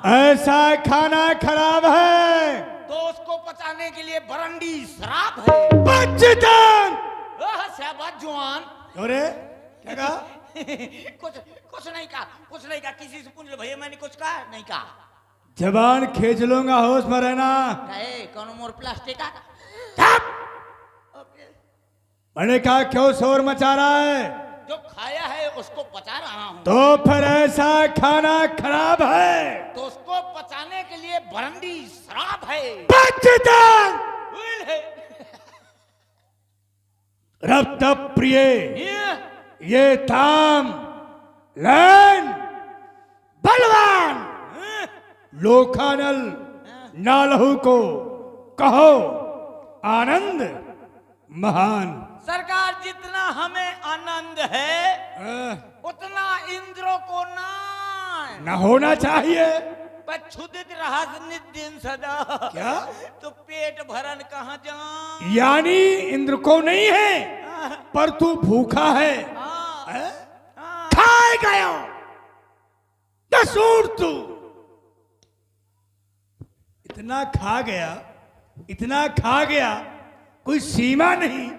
ऐसा खाना खराब है तो उसको पचाने के लिए बरंडी शराब है। बच्चेदान शाबाश जवान। अरे क्या कहा? कुछ नहीं कहा, कुछ नहीं कहा। किसी से पूछ लो भैया, मैंने कुछ कहा नहीं कहा। जबान खींच लूंगा, होश में रहना। कौन मोर प्लास्टिक का? मैंने कहा क्यों शोर मचा रहा है? जो खाया है उसको पचा रहा हूँ। तो फिर ऐसा खाना खराब है तो उसको पचाने के लिए बरंडी शराब है। बच्चेदान रब तब प्रिय ये ताम लैन बलवान लोखानल नालहू को कहो आनंद महान। सरकार जितना हमें आनंद है उतना इंद्रों को न होना चाहिए। क्षुदित रहा दिन सदा। क्या? तो पेट भरन कहाँ जा? यानी इंद्र को नहीं है पर तू भूखा है। खाए गयो दसूर तू इतना खा गया, इतना खा गया, कोई सीमा नहीं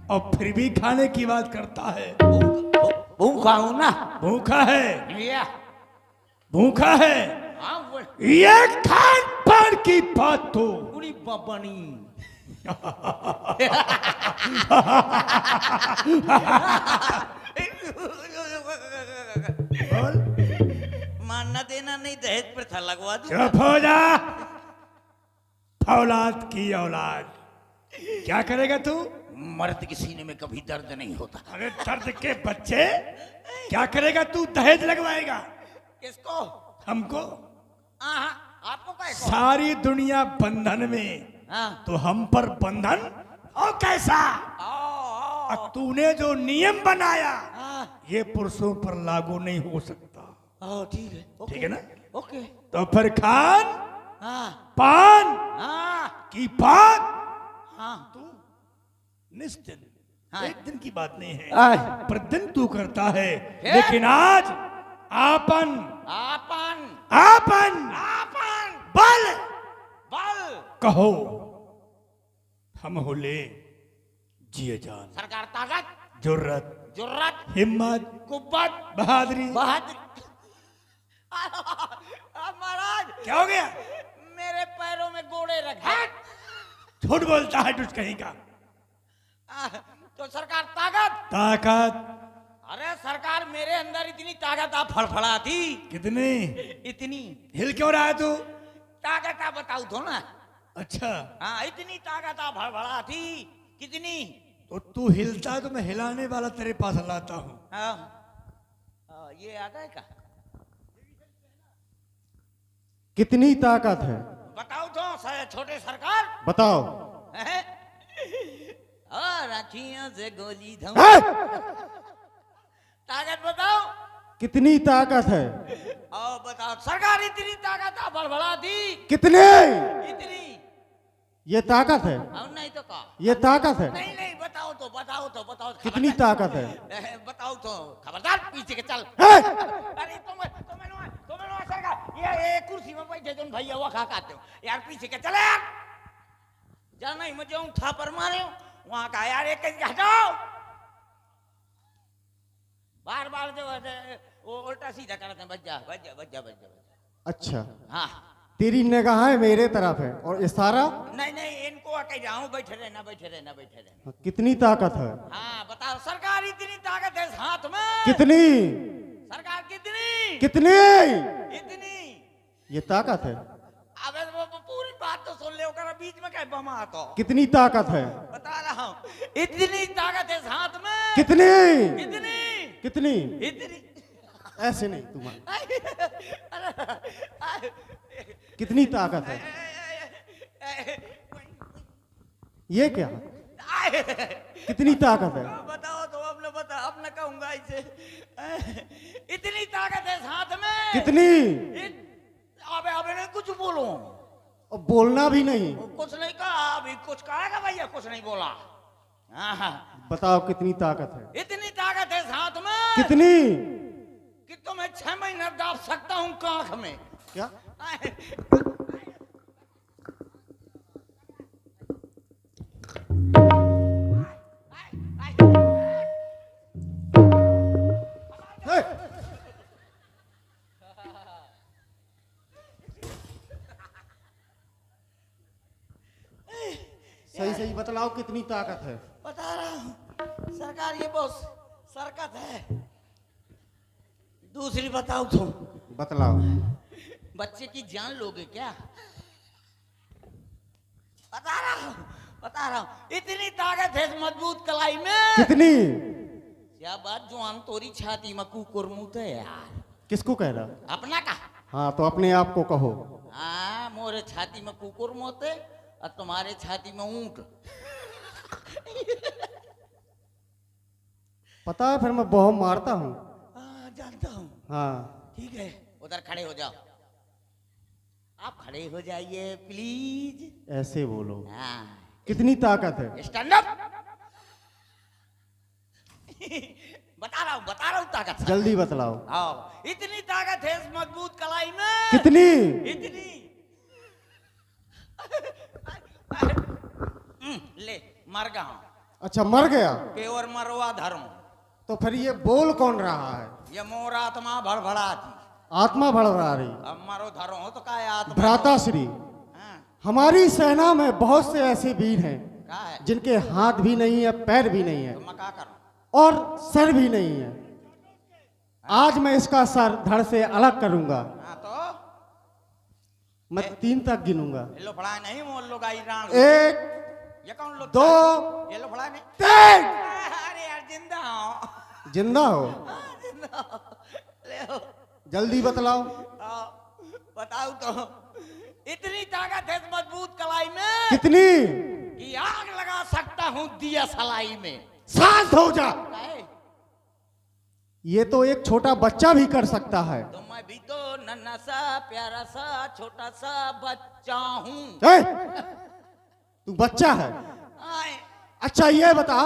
और फिर भी खाने की बात करता है। भूखा हूं ना। भूखा है, भूखा है। ये खान पान की बात तो पूरी बबनी। बोल। मानना देना नहीं, दहेज प्रथा लगवा दूं। चुप हो जा, औलाद की औलाद। क्या करेगा तू? मर्द के सीने में कभी दर्द नहीं होता। अरे दर्द के बच्चे, क्या करेगा तू? दहेज लगवाएगा? किसको? हमको। आपको कैसे? सारी दुनिया बंधन में, तो हम पर बंधन और कैसा? और तूने जो नियम बनाया ये पुरुषों पर लागू नहीं हो सकता। ठीक है, ठीक है ना? ओके। तो फिर खान पान की बात तू निश्चित एक दिन की बात नहीं है, प्रतिदिन तू करता है। लेकिन आज आपन आपन आपन आपन बल बल कहो हम होले जिए जान। सरकार ताकत, जुर्रत, जुर्रत, हिम्मत, कुव्वत, बहादुरी। बहादुरी। महाराज क्या हो गया? मेरे पैरों में गोड़े रखे। झूठ बोलता है तुझ कहीं का। तो सरकार ताकत, ताकत। अरे सरकार मेरे अंदर इतनी ताकत आप फड़फड़ा थी। कितनी? इतनी। हिल क्यों रहा है तू? ताकत आप बताऊ तो ना। अच्छा इतनी ताकत आप फड़फड़ा थी। कितनी? तो तू हिलता तो मैं हिलाने वाला तेरे पास लाता हूँ। ये आ गए का? कितनी ताकत है? बताओ तो छोटे सरकार। बताओ। राखियों से गोली धम। है? ताकत बताओ कितनी ताकत है? बताओ सरकार। इतनी ताकत आप बड़बड़ा दी। कितने? इतनी। ये ताकत है? नहीं तो का? ये ताकत है? नहीं नहीं, बताओ तो बताओ तो बताओ। कितनी ताकत है? बताओ तो। खबरदार पीछे के चल। है? अरे तुम्हें सरकार ये कुर्सी में बैठे तुम भैया वो खा खाते हो यार। पीछे के चले यार। जाना ही मुझे थापर मारे हो वहां का यार। एक हटाओ। बार बार जो वो उल्टा सीधा करते हैं। बच जा बच जा बच जा बच जा। अच्छा हाँ तेरी निगाहें मेरे तरफ है और इशारा? नहीं नहीं, इनको आके जाऊं। बैठे रहना बैठे रहना बैठे रहना। कितनी ताकत है? हाँ बताओ सरकार। इतनी ताकत है इस हाथ में। कितनी? सरकार कितनी? कितनी? इतनी। ये ताकत है? अबे वो पूरी बात तो सुन ले। बीच में क्या बमा तो कितनी ताकत है? बता रहा इतनी ताकत है इस हाथ में। कितनी इतनी कितनी इतनी ऐसे नहीं तुम्हारा कितनी ताकत है ये क्या कितनी ताकत है बताओ तो अब न बता, अब न कहूंगा इसे। इतनी ताकत है इस हाथ में। कितनी अबे अबे नहीं कुछ बोलो, और बोलना भी नहीं कुछ नहीं कहा अभी, कुछ कहेगा भैया, कुछ नहीं बोला। हाँ, बताओ कितनी ताकत है इतनी ताकत है इस हाथ में कितनी कि तुम्हें 6 महीने दाब सकता हूँ कांख में। क्या हे! सही सही बतलाओ कितनी ताकत है बता रहा हूँ सरकार, ये बहुत सरकत है। दूसरी बताओ तुम, बतलाओ बच्चे की जान लोगे क्या? बता रहा हूँ इतनी ताकत है इस मजबूत कलाई में। कितनी क्या बात जुआन तोरी छाती में कुकुर मुंह है यार। किसको कह रहा अपना का हाँ तो अपने आप को कहो हाँ, मोरे छाती में कुकुर मोते और तुम्हारे छाती में ऊंट। पता है फिर मैं बहुत मारता हूँ जानता हूँ। हाँ ठीक है, उधर खड़े हो जाओ। आप खड़े हो जाइए प्लीज। ऐसे बोलो हाँ, कितनी ताकत है स्टैंड अप। बता रहा हूँ ताकत से। जल्दी बतलाओ हाँ, इतनी ताकत है इस मजबूत कलाई में। कितनी इतनी ले मर गया हूँ। अच्छा मर गया पेवर मरवा धर्म। तो फिर ये बोल कौन रहा है ये मोर आत्मा भड़भड़ाती। आत्मा भड़बड़ा रही अब मरो धरो हो तो का आत्मा। भ्राताश्री हाँ, हमारी सेना में बहुत से ऐसे वीर हैं का है जिनके हाथ भी नहीं है पैर भी नहीं है तो मैं का करूं? और सर भी नहीं है आज मैं इसका सर धड़ से अलग करूंगा हाँ तो मैं 3 तक गिनूंगा ये लो फड़ा नहीं मोल लो गाई राण। 1 ये कौन लो? 2 ये लो फड़ा नहीं। 3 अरे यार जिंदा हो। जिंदा हो जिंदा हो। ले हो। जल्दी बतलाओ बताओ तो इतनी ताकत है इस मजबूत कलाई में कितनी कि आग लगा सकता हूँ दिया सलाई में। शांत हो जा काहे? ये तो एक छोटा बच्चा भी कर सकता है तो मैं भी तो नन्हा सा प्यारा सा छोटा सा बच्चा हूँ। ए, तू बच्चा है आए, अच्छा ये बता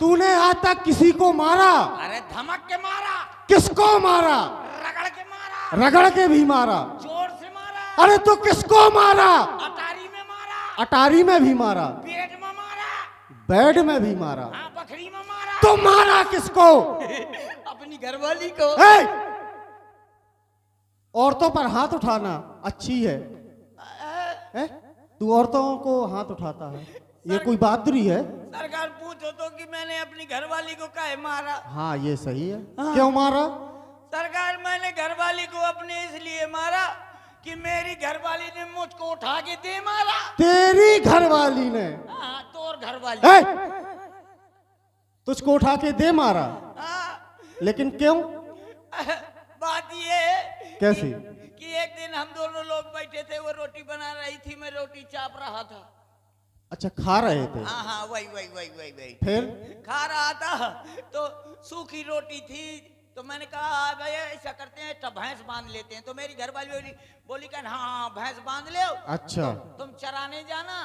तूने आज तक किसी को मारा अरे धमक के मारा, किसको मारा रगड़ के मारा, रगड़ के भी मारा जोर से मारा, अरे तू किसको मारा अटारी में मारा, अटारी में भी मारा पेट में मारा, बेड में भी मारा हाँ बकरी में मारा। तो मारा किसको अपनी घरवाली को। ए! औरतों पर हाथ उठाना अच्छी है तू औरतों को हाथ उठाता है ये कोई बहादुरी है सरकार पूछो तो कि मैंने अपनी घरवाली को काहे मारा? हाँ ये सही है क्यों मारा सरकार मैंने घरवाली को अपने इसलिए मारा कि मेरी घरवाली ने मुझको उठा के दे मारा। तेरी घरवाली ने हाँ, तोर घरवाली। ए! तुझको उठा के दे मारा हाँ, लेकिन क्यों बात ये है कैसी कि एक दिन हम दोनों लोग बैठे थे, वो रोटी बना रही थी, मैं रोटी चाप रहा था। अच्छा खा रहे थे हाँ हाँ वही फिर खा रहा था तो सूखी रोटी थी, तो मैंने कहा भैया ऐसा करते हैं तो भैंस बांध लेते हैं। तो मेरी घरवाली बोली कि हाँ भैंस बांध ले। अच्छा तुम चराने जाना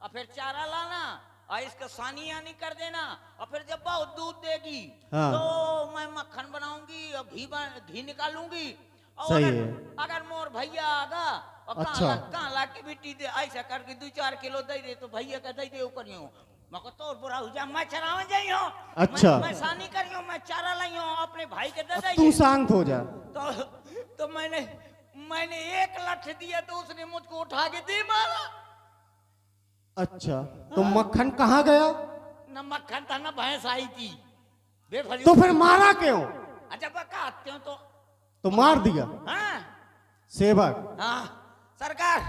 और फिर चारा लाना और इसका सानी यानी कर देना, और फिर जब बहुत दूध देगी हाँ। तो मैं मक्खन बनाऊंगी और घी निकालूंगी। और सही अगर, है। अगर मोर भैया आगा और अच्छा। कहाँ ला के बिट्टी दे ऐसा करके 2-4 किलो दे दे तो भैया का दे दे करियो। मैं को तो बुरा हो जा, मैं चरावे जाइयो। अच्छा। मैं सानी करियो, मैं चारा लाइयो अपने भाई के दे अब दे। तू शांत हो जा तो मैंने 1 लठ दिया तो उसने मुझको उठा के दे मारा। अच्छा तो मक्खन कहाँ गया न मक्खन था न भैंस आई थी बेफजूल। तो फिर मारा क्यों अच्छा बका आते हो तो मार दिया हाँ सेवक हाँ सरकार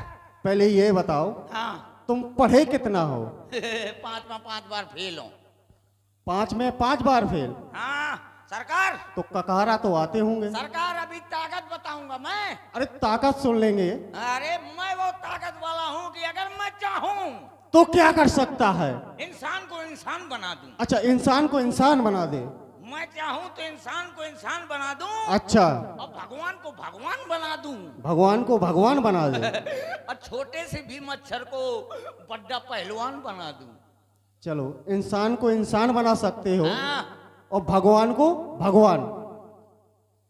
पहले ये बताओ हाँ। तुम पढ़े कितना हो 5 में 5 बार फेल हो। 5 में 5 बार फेल। हाँ सरकार, तो ककारा तो आते होंगे। सरकार अभी ताकत बताऊंगा मैं। अरे ताकत सुन लेंगे। अरे मैं वो ताकत वाला हूँ कि अगर मैं चाहूँ तो क्या कर सकता है? इंसान को इंसान बना दूं। अच्छा, इंसान को इंसान बना दे। मैं चाहूँ तो इंसान को इंसान बना दूं। अच्छा, और भगवान को भगवान बना दूं। भगवान को भगवान बना दे। और छोटे से भी मच्छर को बड़ा पहलवान बना दूं। चलो, इंसान को इंसान बना सकते हो हाँ। और भगवान को भगवान।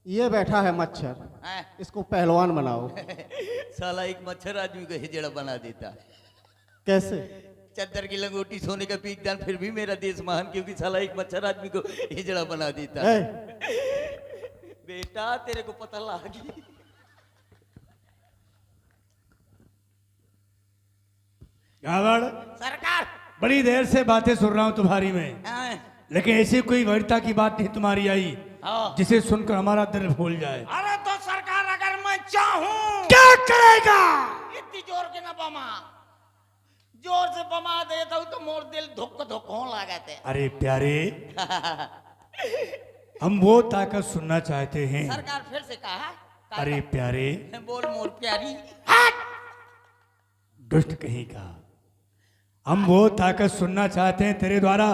ये बैठा है मच्छर, हाँ। इसको पहलवान बनाओ। साला एक मच्छर आदमी को हिजड़ा बना देता। कैसे? चद्दर की लंगोटी सोने का पीकदान, फिर भी मेरा देश महान, क्योंकि साला एक मच्छर आदमी को हिजड़ा बना देता। ए, बेटा तेरे को पता लगी। गावड़, सरकार। बड़ी देर से बातें सुन रहा हूं तुम्हारी में, हाँ। लेकिन ऐसी कोई वरीयता की बात नहीं तुम्हारी आई हाँ। जिसे सुनकर हमारा दिल भूल जाए। अरे तो सरकार, अगर मैं चाहूं क्या करेगा? इतनी जोर के ना बमा, जोर से बमा देता हूं तो मोर दिल धुक धुक होने लगाते। अरे प्यारे, हम वो ताकत सुनना चाहते हैं। सरकार फिर से कहा। अरे प्यारे, बोल मोर प्यारी। दुष्ट कहीं का, हम वो ताकत सुनना चाहते हैं तेरे द्वारा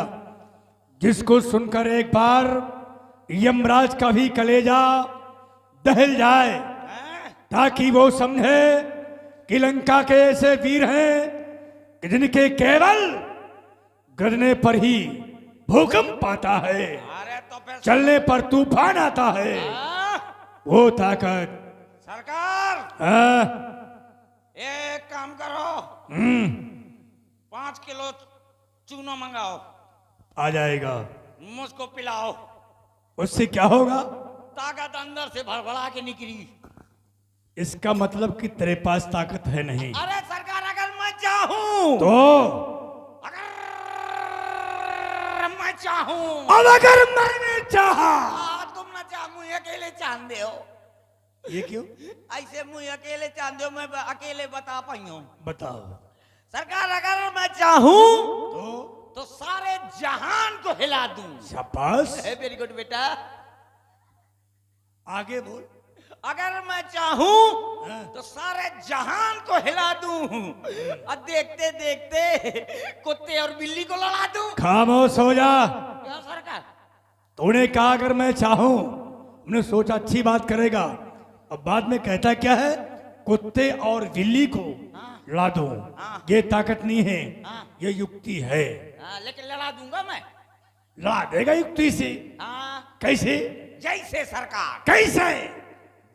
जिसको सुनकर एक बार यमराज का भी कलेजा दहल जाए, ताकि वो समझे कि लंका के ऐसे वीर हैं कि जिनके केवल गरजने पर ही भूकंप आता है, अरे तो फिर चलने पर तूफान आता है। वो ताकत सरकार, हाँ, एक काम करो, 5 किलो चूना मंगाओ, आ जाएगा। मुझको पिलाओ। उससे क्या होगा? ताकत अंदर से भड़बड़ा के निकली। इसका मतलब कि तेरे पास ताकत है नहीं। अरे सरकार, अगर मैं चाहूं तो अगर मैं चाहूं, अब अगर मैंने चाहा, तुम ना चाह, मुझे अकेले चांद दे हो। ये क्यों? ऐसे मुझे अकेले चांद दो, मैं अकेले बता पाई हूं। बताओ। सरकार, अगर मैं चाहूं तो तो सारे जहान को हिला दूं। शाबाश, वेरी गुड बेटा। आगे बोल। अगर मैं चाहूं तो सारे जहान को हिला दूं और देखते देखते कुत्ते और बिल्ली को लड़ा दूं। खामोश हो जा। क्या सरकार? तूने कहा अगर मैं चाहूं, हमने सोचा अच्छी बात करेगा, अब बाद में कहता क्या है? कुत्ते और बिल्ली को ला दो। ये ताकत नहीं है, ये युक्ति है। लेकिन लड़ा दूंगा मैं। ला देगा युक्ति से। कैसे? जैसे सरकार। कैसे?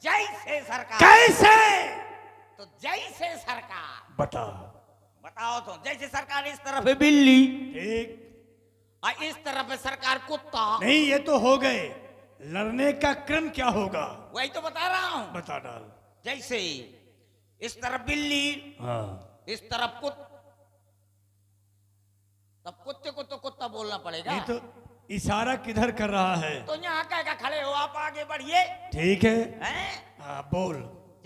जैसे सरकार। कैसे? तो जैसे सरकार। बता। बताओ तो। जैसे सरकार इस तरफ है बिल्ली, ठीक, और इस तरफ है सरकार कुत्ता। नहीं ये तो हो गए, लड़ने का क्रम क्या होगा? वही तो बता रहा हूं। बता डाल। जैसे इस तरफ बिल्ली, हाँ, इस तरफ कुत्ता, तब कुत्ते को तो कुत्ता बोलना पड़ेगा। नहीं तो इशारा किधर कर रहा है? तो यहाँ कह खड़े हो, आप आगे बढ़िए। ठीक है, हैं? हाँ बोल।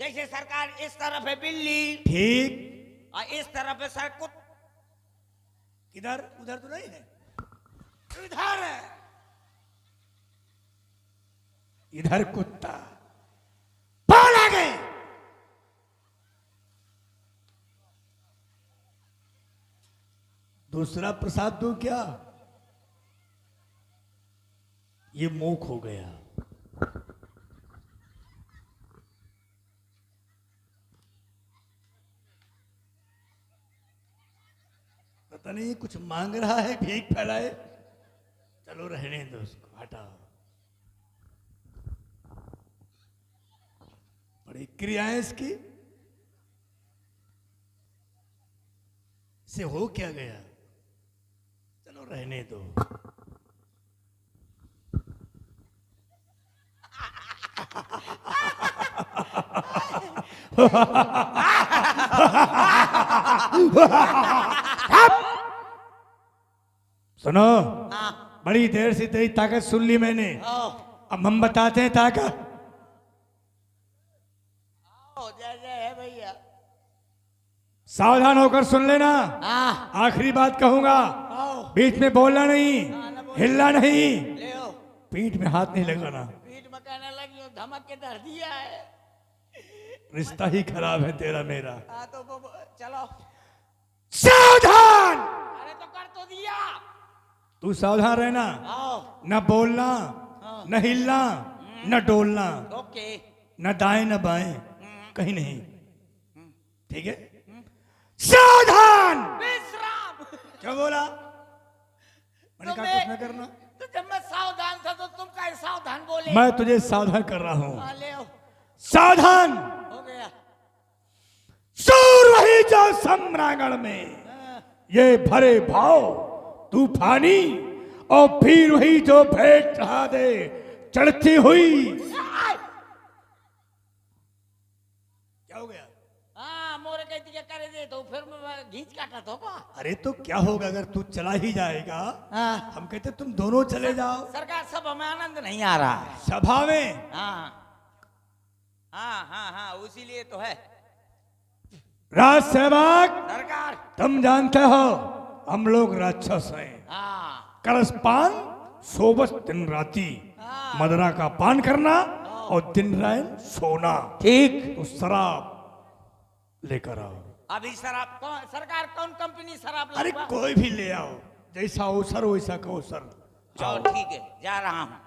जैसे सरकार इस तरफ है बिल्ली, ठीक, और इस तरफ है सर कुत्ता। किधर? उधर तो नहीं है, इधर है। इधर कुत्ता। बोल आगे। दूसरा प्रसाद दूं क्या? ये मूक हो गया। पता नहीं कुछ मांग रहा है, भीख फैलाए। चलो रहने दो उसको, हटाओ। बड़ी क्रियाएं इसकी। से हो क्या गया? चलो रहने दो। सुनो, बड़ी देर से तेरी ताकत सुन ली मैंने, अब हम बताते हैं ताकत। जय जय है भैया। सावधान होकर सुन लेना, आखिरी बात कहूंगा, बीच में बोलना नहीं। हिलना नहीं, ले ओ पीठ में हाथ नहीं लगाना, पीठ में कहने लगी हो धमक के धर दिया है। रिश्ता ही खराब है तेरा मेरा। हाँ तो चलो। सावधान, अरे तो कर तो दिया। तू सावधान रहना, आओ। न बोलना, न हिलना, न डोलना, ओके। न दाएं न बाएं, कहीं नहीं, ठीक है? सावधान। विश्राम। क्या बोला? मैंने तो कहा कुछ न करना। तो जब मैं सावधान था तो तुम कैसे सावधान बोले? मैं तुझे सावधान कर रहा हूं। हाँ ले आओ। सावधान। हो गया। सूर वही जो सम्रांगण में ये भरे भाव तूफानी, और फिर वही जो भेंट चढ़ा दे चढ़ती हुई। क्या हो गया? हाँ मोरे कहती के करे दे तो फिर मैं घींच काटा तो का। अरे तो क्या होगा अगर तू चला ही जाएगा? हाँ हम कहते तुम दोनों चले जाओ। सरकार सब हमें आनंद नहीं आ रहा है। सभा में हाँ हाँ हाँ हाँ उसीलिए तो है। राज सेवक, सरकार। तुम जानते हो हम लोग राक्षस हैं। हाँ करसपान सोबत दिन राती, हाँ। मदरा का पान करना और दिन रात सोना। ठीक। तो शराब लेकर आओ। अभी शराब कौन सरकार कौन कंपनी शराब अरे लाऊंगा? कोई भी ले आओ, जैसा अवसर वैसा का अवसर। जाओ ठीक है जा रहा हूँ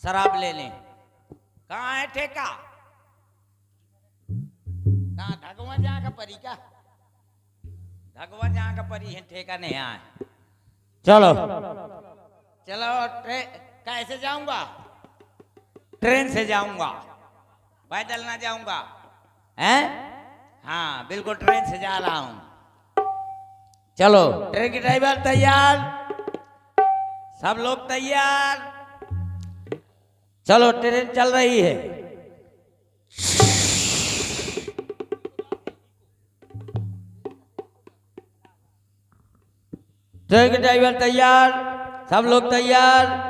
शराब लेने। कहाँ है ठेका? कहाँ धगवा जहाँ का परी का? धगवा जहाँ का परी है ठेका नहीं आए। चलो चलो कैसे जाऊंगा? ट्रेन से जाऊंगा, पैदल ना जाऊंगा। हैं? हाँ बिल्कुल ट्रेन से जा रहा हूं। चलो ट्रेन की ड्राइवर तैयार, सब लोग तैयार। चलो ट्रेन चल रही है। ट्रेन की ड्राइवर तैयार, सब लोग तैयार।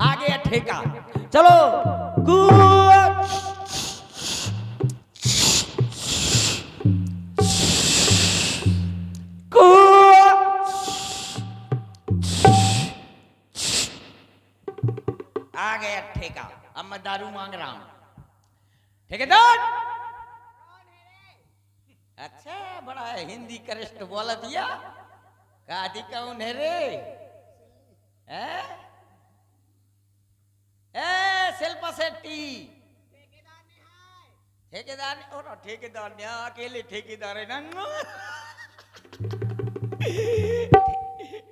आ गया ठेका। चलो आ गया ठेका। अब मैं दारू मांग रहा हूं। ठेकेदार। अच्छा बड़ा हिंदी करेस्ट बोला दिया। कादी कौन है रे? शिल्पा शेट्टी ठेकेदार ने और ठेकेदार ने अकेले ठेकेदार है ना।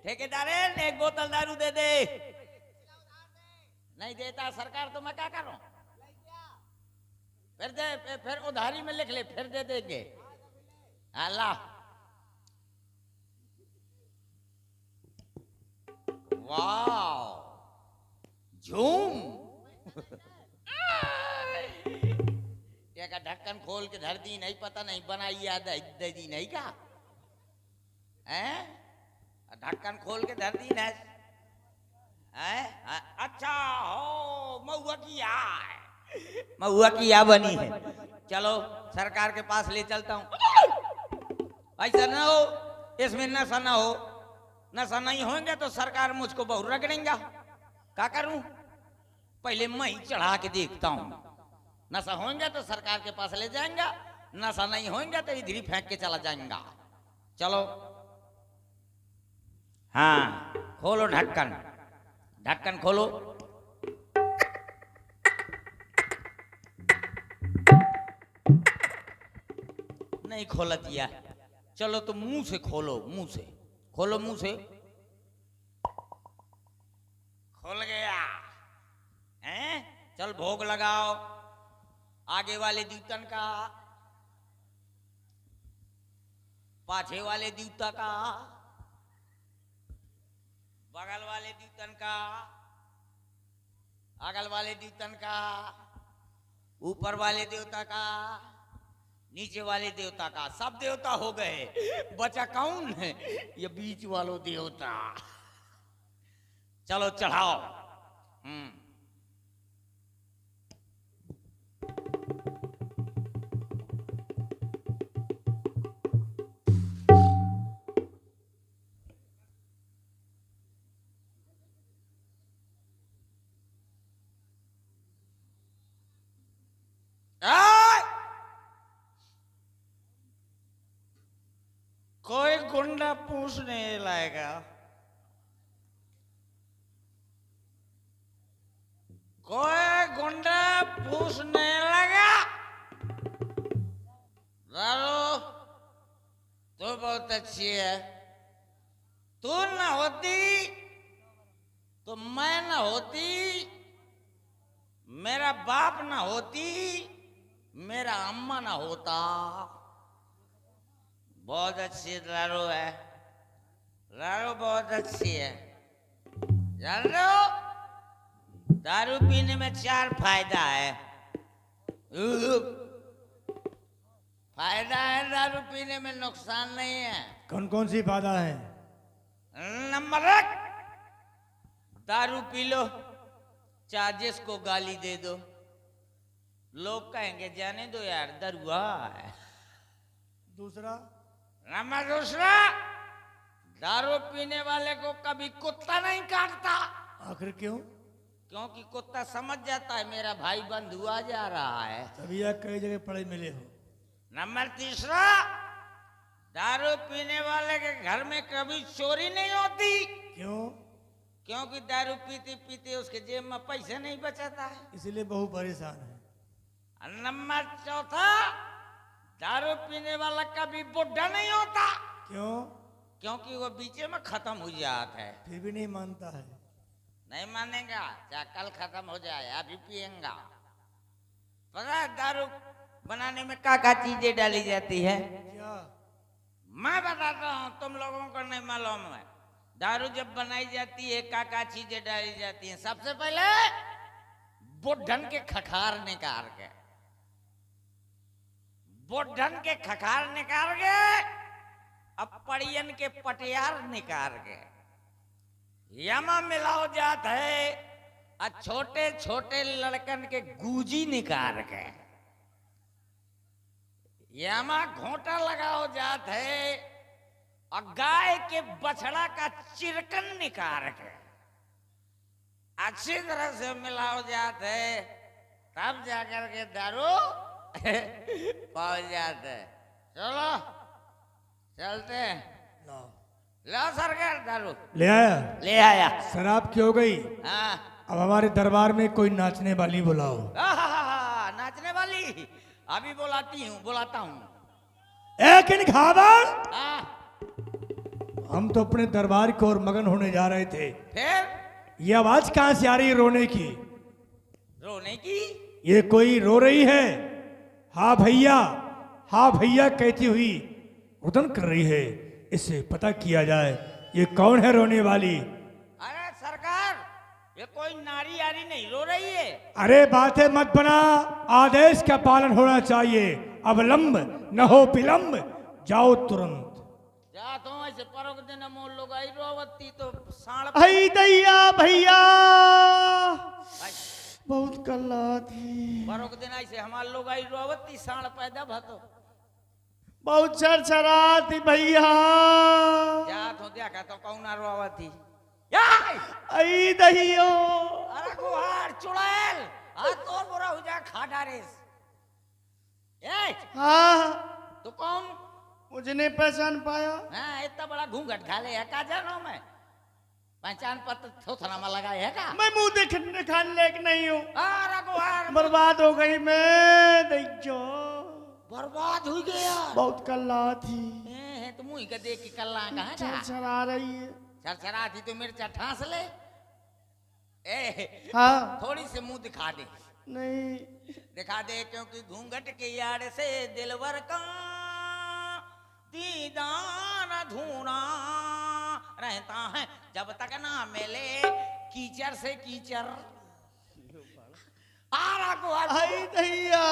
ठेकेदार एक बोतल दारू दे दे। नहीं देता सरकार तो मैं क्या करूं? फिर दे, फिर उधारी में लिख ले, फिर दे देंगे। अल्लाह वाह झूम। का ढक्कन खोल के धर दी, नहीं पता नहीं बनाई याद दे दी नहीं का है? ढक्कन खोल के धर दी ना। अच्छा हो महुआ की आय, महुआ की या बनी है। चलो सरकार के पास ले चलता हूँ। ऐसा ना हो इसमें नशा ना हो। नशा नहीं होंगे तो सरकार मुझको बहुत रगड़ेंगे। क्या करूं? पहले मैं ही चढ़ा के देखता हूँ। नशा होंगे तो सरकार के पास ले जाएंगा, नशा नहीं होंगे तो इधर ही फेंक के चला जाएंगा। चलो हाँ खोलो ढक्कन, ढक्कन खोलो। नहीं खोलतिया। चलो तो मुंह से खोलो, मुंह से खोलो, मुंह से खोल गया हैं। चल भोग लगाओ आगे वाले द्यूतन का, पाछे वाले द्यूता का, बगल वाले द्यूतन का, अगल वाले द्यूतन का, ऊपर वाले देवता का, नीचे वाले देवता का। सब देवता हो गए, बचा कौन है? ये बीच वालों देवता। चलो चढ़ाओ। कोई गुंडा पूछने लाएगा, कोई गुंडा पूछने लगा। रारो तो बहुत अच्छी है, तू न होती तो मैं न होती, मेरा बाप न होती, मेरा अम्मा न होता। बहुत अच्छी रारो है, रारो बहुत अच्छी है। जान रहे हो दारू पीने में 4 फायदा है। फायदा है दारू पीने में, नुकसान नहीं है। कौन कौन सी फायदा है? नंबर 1, दारू पी लो, चार्जेस को गाली दे दो, लोग कहेंगे जाने दो यार दरुआ है। दूसरा? नंबर 2, दारू पीने वाले को कभी कुत्ता नहीं काटता। आखिर क्यों? क्योंकि कुत्ता समझ जाता है मेरा भाई बंधु आ जा रहा है। तभी आप कई जगह पड़े मिले हो। नंबर 3, दारू पीने वाले के घर में कभी चोरी नहीं होती। क्यों? क्योंकि दारू पीते पीते उसके जेब में पैसे नहीं बचाता है, इसलिए बहु परेशान है। नंबर 4, दारू पीने वाला कभी बुढ़ा नहीं होता। क्यों? क्योंकि वो बीचे में खत्म हो जाता है। फिर भी नहीं मानता है। नहीं मानेगा, चाहे कल खत्म हो जाए, अभी पिएगा। पता है दारू बनाने में क्या चीजें डाली जाती है? क्या? मैं बताता हूँ, तुम लोगों को नहीं मालूम है। दारू जब बनाई जाती है क्या चीजें डाली जाती हैं? सबसे पहले बुढ़न के खखार निकाल के, बुढ़न के खखार निकाल के, अब पड़ियन के पटियार निकाल के यमा मिलाओ जात है, और छोटे छोटे लड़कन के गूजी निकाल के यमा घोटा लगाओ जात है, और गाय के बछड़ा का चिरकन निकाल के अच्छी तरह से मिलाओ जात है, तब जाकर के दारू पहुंच जाते है। चलो चलते हैं। लो सरकार दारू ले आया? ले आया। शराब की हो गई। हाँ। अब हमारे दरबार में कोई नाचने वाली बुलाओ। नाचने वाली अभी बुलाता हूँ। एक इन खाबर, हाँ। हम तो अपने दरबार की ओर मगन होने जा रहे थे। फिर ये आवाज कहां से आ रही है रोने की? रोने की? ये कोई रो रही है? हाँ भैया, हाँ भैया कहती हुई रुदन कर रही है। इसे पता किया जाए ये कौन है रोने वाली। अरे सरकार, ये कोई नारी यारी नहीं रो रही है। अरे बातें मत बना, आदेश का पालन होना चाहिए। अब लंब न हो विलंब, जाओ तुरंत। जा तो ऐसे परोग देना मोल लोग आई रोवती तो साड़ आई दैया भैया, भाई, बहुत कल्ला थी। परोग देना ऐसे हमारे लोग आई रोवती साड़ पैदा भतो। बहुत चरचरा थी भैया। जा तो देखा तो कौन रोवती। आई दहियो। अरे गुहार चुड़ैल, आज तो बुरा हो जा खाटा रेस। हाँ, तू कौन? मुझे नहीं पहचान पाया। हाँ, इतना बड़ा घूंघट खा ले है का जानो मैं? पहचान पत्र थोथना में लगा है का? मैं मुंह देखने खाने लायक नहीं हूँ। अरे गुहार बर्बाद हो गई मैं, देखो। बर्बाद हो गया। बहुत कल्ला थी, तो मुंह का देख के कल्ला कहाँ जा? चरचरा रही है। चरचरा थी तो मिर्चा ठांस ले। हाँ थोड़ी सी मुंह दिखा दे। नहीं दिखा दे, क्योंकि घूंघट के यार से दिलवर का दीदार अधूरा रहता है जब तक ना मिले कीचड़ से कीचड़। आरा को आई दैया।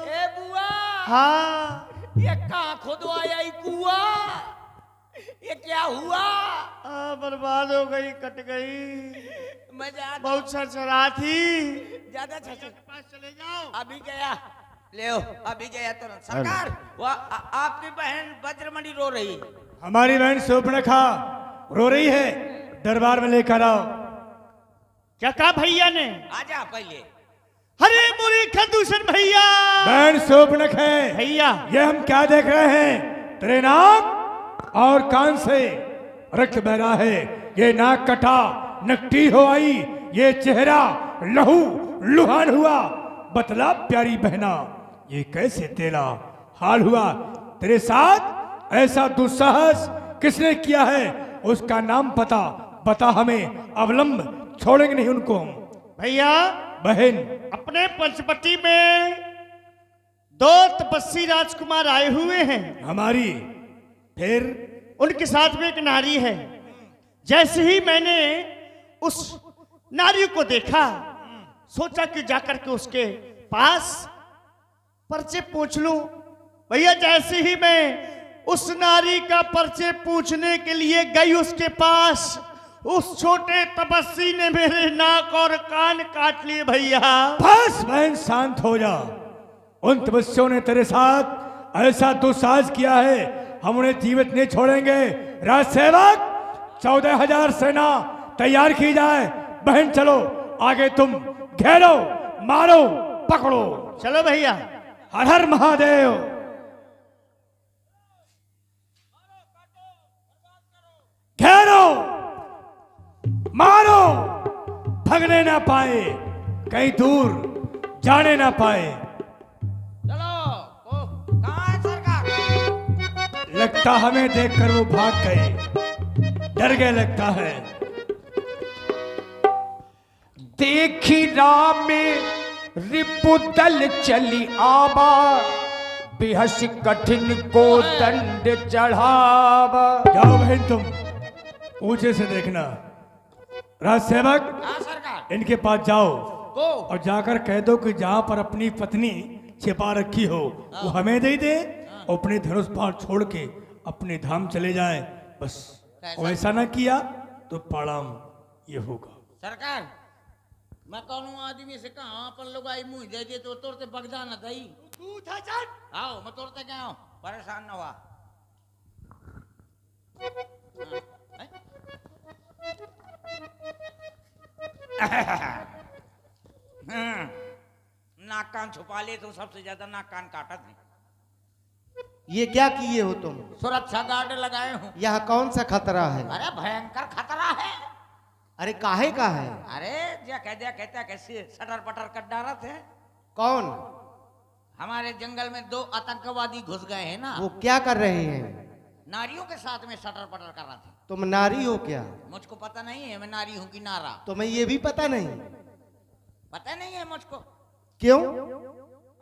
ए बुआ, हाँ ये कहाँ खुदवाया ये कुआ? ये क्या हुआ? बर्बाद हो गई, कट गई। मजा बहुत चरचरा थी। ज्यादा छछ पास चले जाओ। अभी गया, ले अभी गया तुरंत। सरकार, वो आपकी बहन वज्रमणि रो रही। हमारी बहन शूर्पणखा रो रही है, दरबार में लेकर आओ। क्या कहा भैया ने? आजा पहले। अरे मुरी खदूषण भैया। बहन शूर्पणखा है भैया, ये हम क्या देख रहे हैं? तेरे नाक और कान से रक्त बह रहा है। ये नाक कटा, नकटी हो आई, ये चेहरा लहू लुहान हुआ। बतला प्यारी बहना, ये कैसे तेरा हाल हुआ? तेरे साथ ऐसा दुस्साहस किसने किया है? उसका नाम पता बता हमें, अवलंब छोड़ेंगे नहीं उनको हम। भैया बहन, अपने पंचवटी में 2 तपस्वी राजकुमार आए हुए हैं। हमारी फिर उनके साथ में एक नारी है। जैसे ही मैंने उस नारी को देखा, सोचा कि जाकर के उसके पास परिचय पूछ लूं। भैया जैसे ही मैं उस नारी का परिचय पूछने के लिए गई उसके पास, उस छोटे तपस्वी ने मेरे नाक और कान काट लिए। भैया बस बहन शांत हो जा। उन तपस्वियों ने तेरे साथ ऐसा दुस्साहस किया है, हम उन्हें जीवित नहीं छोड़ेंगे। राज सेवक, 14,000 सेना तैयार की जाए। बहन चलो आगे, तुम घेरो, मारो, पकड़ो। चलो भैया। हर हर महादेव। घेरो, मारो, भगने ना पाए, कहीं दूर जाने ना पाए। चलो, कहाँ है सरकार? लगता हमें देखकर वो भाग गए, डर गए लगता है। देखी राम रिपुदल चली आवा, बेहस कठिन को दंड चढ़ावा। जाओ बहन, तुम ऊंचे से देखना। राज सेवक, हाँ सरकार। इनके पास जाओ को और जाकर कह दो कि जहां पर अपनी पत्नी छिपा रखी हो वो हमें दे दे, और अपने धनुष बाण छोड़ के अपने धाम चले जाए। बस वैसा ना किया तो परिणाम ये होगा। सरकार, मैं कौन आदमी से कहा पर लोग आई मुंह दे दे तो तोड़ते बगदा न दई। तू था चल। आओ, मैं तोड़ते क्या हूँ, परेशान न हुआ। नाक कान छुपा ले तो सबसे ज्यादा नाक कान काटा थे। ये क्या किए हो तुम? सुरक्षा गार्ड लगाए हूँ। यहाँ कौन सा खतरा है? अरे भयंकर खतरा है। अरे काहे का है? अरे क्या कहता कैसे सटर पटर कर डाला थे। कौन? हमारे जंगल में 2 आतंकवादी घुस गए हैं ना। वो क्या कर रहे हैं? नारियों के साथ में सटर पटर कर रहा था। तुम नारी हो क्या? मुझको पता नहीं है मैं नारी हूँ कि नारा। तुम्हें ये भी पता नहीं? पता नहीं है मुझको। क्यों?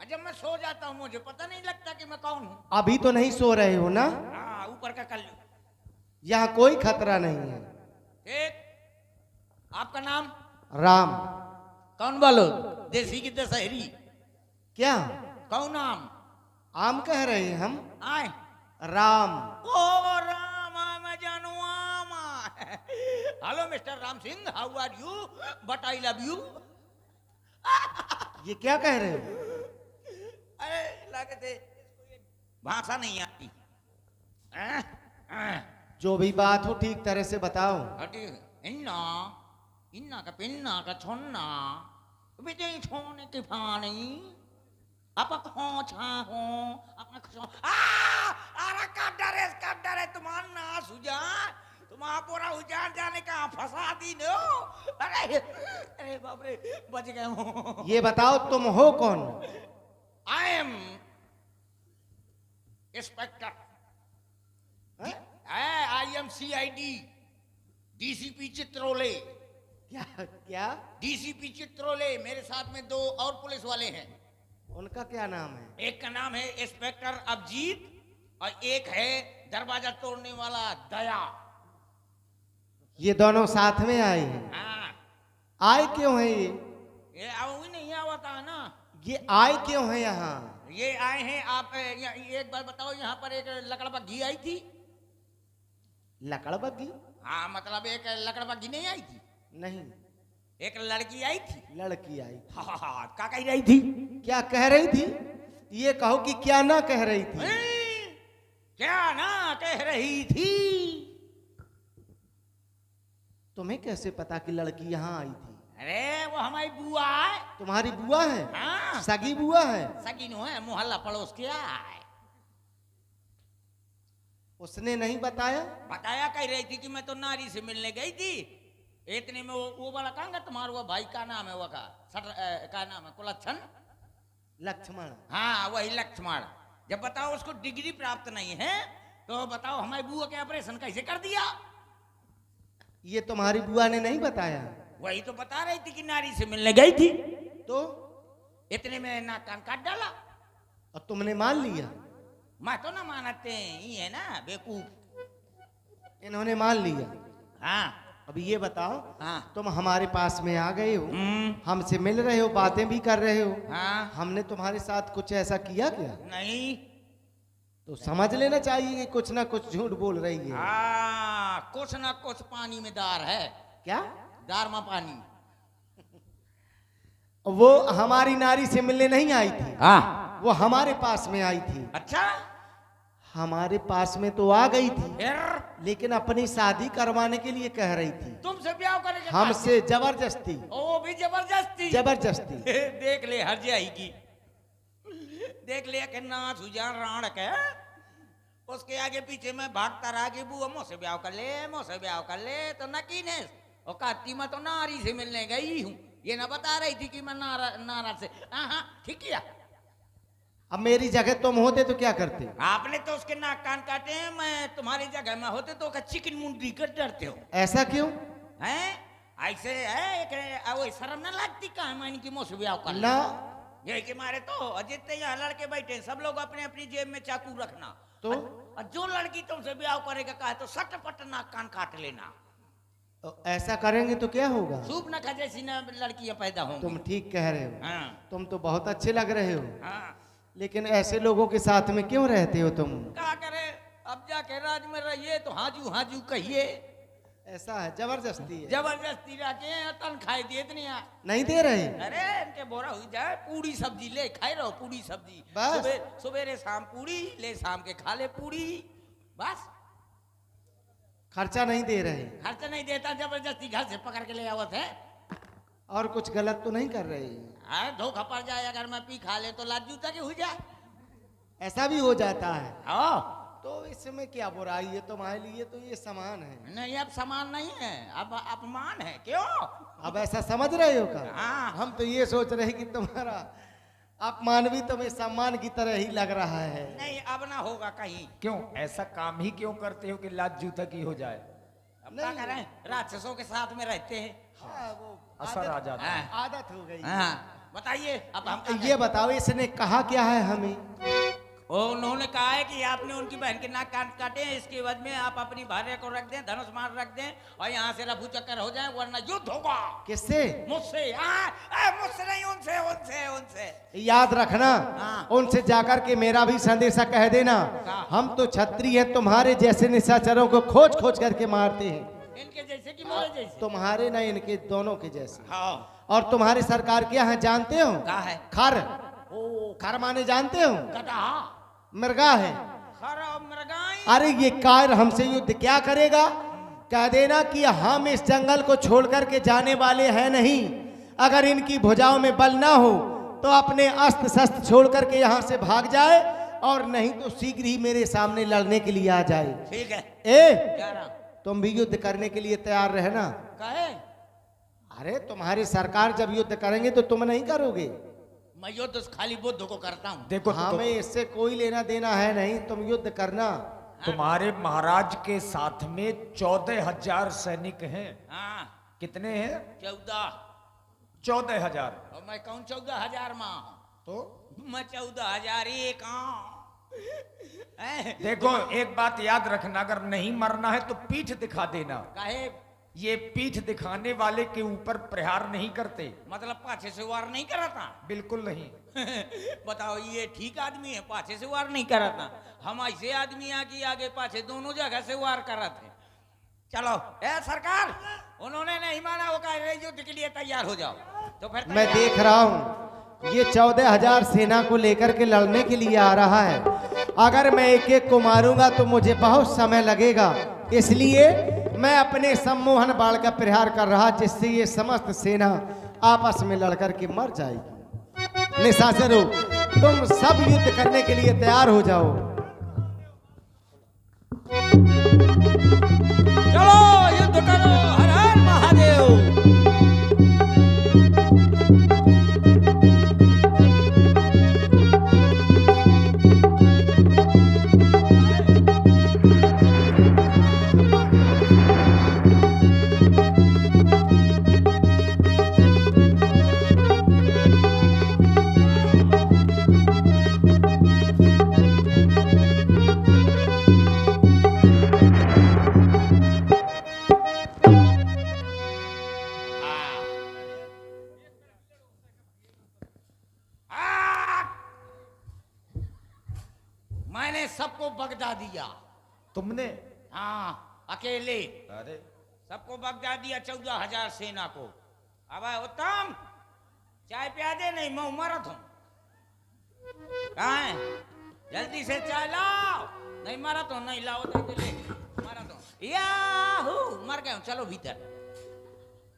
जब मैं सो जाता हूँ मुझे पता नहीं लगता कि मैं कौन हूँ। अभी तो नहीं सो रहे हो ना? हाँ, ऊपर का कर लो। यहाँ कोई खतरा नहीं है। ठीक। आपका नाम? राम। कौन बोलो? देसी की दशहरी? क्या? कौन नाम? आम कह रहे हैं हम। आए राम। ओ राम, मैं जानू आम। Hello mister Ram Singh, how are you? But I love you. ये क्या कह रहे हो? अरे लगते भाषा नहीं आती। जो भी बात हो ठीक तरह से बताओ। इन्ना इन्ना का पिन्ना का छोन्ना बेटे छोने की फानी आप खोचा हो अपना खो अरे का डरे तुम्हारा नाश हो जा, तुम्हारा पूरा उजाड़ जाने का फंसा दी नो। अरे अरे बाप रे, बच गए हो। ये बताओ तुम हो कौन? आई एम इंस्पेक्टर हैं? IMCID DCP Chitrole. क्या क्या? DCP चित्रोले, मेरे साथ में 2 और पुलिस वाले हैं। उनका क्या नाम है? एक का नाम है इंस्पेक्टर अभिजीत और एक है दरवाजा तोड़ने वाला दया। ये दोनों साथ में आए हैं। हाँ, आए क्यों हैं ये? ये अब नहीं आवता है ना। ये आए क्यों हैं यहाँ? ये आए हैं आप एक बार बताओ, यहाँ पर एक लकड़बग्घी आई थी। लकड़ बग्गी? हाँ, मतलब एक लकड़बग्घी नहीं आई थी, नहीं, एक लड़की आई थी। लड़की आई। हाँ, क्या कह रही थी? क्या कह रही थी? ये कहो कि क्या ना कह रही थी? क्या ना कह रही थी? तुम्हें कैसे पता कि लड़की यहाँ आई थी? अरे वो हमारी बुआ है। तुम्हारी बुआ है? हाँ, सगी बुआ है? सकीनो है, मोहल्ला पड़ोस के है। उसने नहीं बताया? बताया कह रही थी कि मैं तो नारी से मिलने गई थी। इतने में वो वाला कहाँ का तुम्हारा वो भाई का नाम है, वो का का नाम है कुलच्छन। लक्ष्मण? हाँ, वही लक्ष्मण। जब बताओ उसको डिग्री प्राप्त नहीं है तो बताओ हमारी बुआ के ऑपरेशन कैसे कर दिया? ये तुम्हारी बुआ ने नहीं बताया? वही तो बता रही थी कि नारी से मिलने गई थी। तो इतने में नाक कान काट डाला। और तुमने मान लिया? मैं तो ना मानते ये है ना बेवकूफ। इन्होंने मान लिया। हाँ अभी ये बताओ, हाँ तुम हमारे पास में आ गए हो, हम्म, हमसे मिल रहे हो, बातें भी कर रहे हो, हाँ हमने तुम्हारे साथ कुछ ऐसा किया क्या? नहीं, तो समझ लेना चाहिए कि कुछ ना कुछ झूठ बोल रही है। हाँ कुछ ना कुछ पानी में दार है। क्या? दार में पानी। वो हमारी नारी से मिलने नहीं आई थी, हाँ, वो हमारे पास में आई थी। अच्छा हमारे पास में तो आ गई थी, फिर लेकिन अपनी शादी करवाने के लिए कह रही थी, तुमसे ब्याह करेंगे? हमसे जबरदस्ती। ओ भी जबरदस्ती। जबरदस्ती। देख ले हर जाएगी, देख ले कि ना सुजान राण के उसके आगे पीछे में भागता रहा कि बुआ मुझसे ब्याह कर ले, मुझसे ब्याह कर ले। तो नकीनेस और कहती मैं तो नारी से मिलने गई हूँ, ये ना बता रही थी कि मैं नारा से। हाँ ठीक किया। अब मेरी जगह तुम होते तो क्या करते? आपने तो उसके नाक कान काटे हैं, मैं तुम्हारी जगह में होते तो चिकन मुंडी कर डरते हो ऐसा क्यों? हैं? ऐसे है वो शर्म ना लगती कहा मैं इनकी मुँह से ब्याह कर ना, ये कि मारे तो जितने यहाँ लड़के बैठे सब लोग अपने अपनी जेब में चाकू रखना। तो? और जो लड़की तुमसे ब्याह करेगा कहा तो सटपट नाक कान काट लेना। तो ऐसा करेंगे तो क्या होगा? सूप न खा जैसी ना लड़कियां पैदा होंगी। तुम ठीक कह रहे हो, हाँ तुम तो बहुत अच्छे लग रहे हो, हाँ, लेकिन ऐसे लोगों के साथ में क्यों रहते हो तुम? क्या करे अब जाके राज में रहिए तो हाजू हाजू कहिए। ऐसा है, जबरदस्ती है। जबरदस्ती रखे तनखाई दे इतनी नहीं दे रहे? अरे इनके बोरा हुई जाए पूरी सब्जी ले खाए रहो, पूरी सब्जी बस? सुबेरे शाम पूरी ले, शाम के खा ले पूरी, बस। खर्चा नहीं दे रहे? खर्च नहीं देता, जबरदस्ती घर से पकड़ के ले आवत है। और कुछ गलत तो नहीं कर रहे? धोखा पड़ जाए अगर मैं पी खा ले तो लाज जूता के हो जाए। ऐसा भी हो जाता है? हाँ तो इसमें क्या बुराई है? तुम्हारे लिए तो ये समान है। नहीं, अब समान नहीं है, अब अपमान है। क्यों? अब ऐसा समझ रहे हो क्या? हाँ। हम तो ये सोच रहे हैं कि तुम्हारा अपमान भी तुम्हें सम्मान की तरह ही लग रहा है। नहीं, अब ना होगा कहीं। क्यों ऐसा काम ही क्यों करते हो कि लाज जूता की हो जाए? अब क्या करें, राक्षसों के साथ में रहते हैं। हाँ, वो असर आ जाता है। हाँ, आदत हो गई। हाँ बताइए अब हम क्या ये बताओ, इसने कहा क्या है हमें? उन्होंने कहा है कि आपने उनकी बहन के नाक काटे हैं, इसके बाद में आप अपनी भार्य को रख दें, धनुष मार रख दें और यहाँ से रफू चक्कर हो जाए, वरना युद्ध होगा। किससे? मुझसे। मुझसे नहीं, उनसे उनसे उनसे। याद रखना, हाँ। उनसे जाकर के मेरा भी संदेशा कह देना। हाँ। हम तो क्षत्रिय हैं, तुम्हारे जैसे निशाचरों को खोज खोज करके मारते हैं। इनके जैसे कि मोरे जैसे? तुम्हारे ना, इनके दोनों के जैसे। हाँ। और तुम्हारे सरकार क्या है जानते हो? क्या है? खर। ओ खर माने जानते हो? गधा। मृगा है। खरा मृगाई। अरे ये कायर हमसे युद्ध क्या करेगा? कह देना कि हम इस जंगल को छोड़ करके जाने वाले हैं नहीं। अगर इनकी भुजाओं में बल ना हो तो अपने अस्त्र शस्त्र छोड़ करके यहाँ से भाग जाए, और नहीं तो शीघ्र ही मेरे सामने लड़ने के लिए आ जाए। ठीक है, ए, जा रहा। तुम भी युद्ध करने के लिए तैयार रहना। कहे अरे तुम्हारी सरकार जब युद्ध करेंगे तो तुम नहीं करोगे? मैं युद्ध खाली बुद्ध को करता हूँ। देखो हमें इससे कोई लेना देना है नहीं, तुम युद्ध करना। तुम्हारे महाराज के साथ में 14,000 सैनिक हैं। हाँ कितने हैं? 14। 14,000। और मैं कौन 14,000 माँ हूँ? तो मैं 14,001 हूँ। देखो एक बात याद रखना, अगर नहीं मरना है तो पीठ दिखा देना। काहे? ये पीठ दिखाने वाले के ऊपर प्रहार नहीं करते। मतलब पाछे से वार नहीं कराता? बिल्कुल नहीं। बताओ ये ठीक आदमी है, पाछे से वार नहीं कराता। हम ऐसे आदमी आगे आगे पाछे दोनों जगह से वार कराते। चलो ए सरकार, उन्होंने नहीं माना, वो कह रहे युद्ध के लिए तैयार हो जाओ। तो फिर मैं देख रहा हूँ ये 14,000 सेना को लेकर के लड़ने के लिए आ रहा है। अगर मैं एक एक को मारूंगा तो मुझे बहुत समय लगेगा, इसलिए मैं अपने सम्मोहन बाण का प्रहार कर रहा, जिससे ये समस्त सेना आपस में लड़कर के मर जाएगी। निशाचरों, तुम सब युद्ध करने के लिए तैयार हो जाओ। चलो युद्ध करो। हर हर महादेव। मैंने सबको बगदा दिया। तुमने? हाँ अकेले अरे सबको बगदा दिया, 14,000 सेना को। अब उत्तम चाय पिया दे, नहीं मैं मरत हूँ। कहाँ है? जल्दी से चाय लाओ। नहीं मरत हूँ, नहीं लाओ तो ले मरत हूँ। याहू मर गए हूँ, चलो भीतर।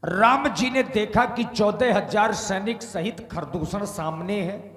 राम जी ने देखा कि 14,000 सैनिक सहित खरदूषण सामने है।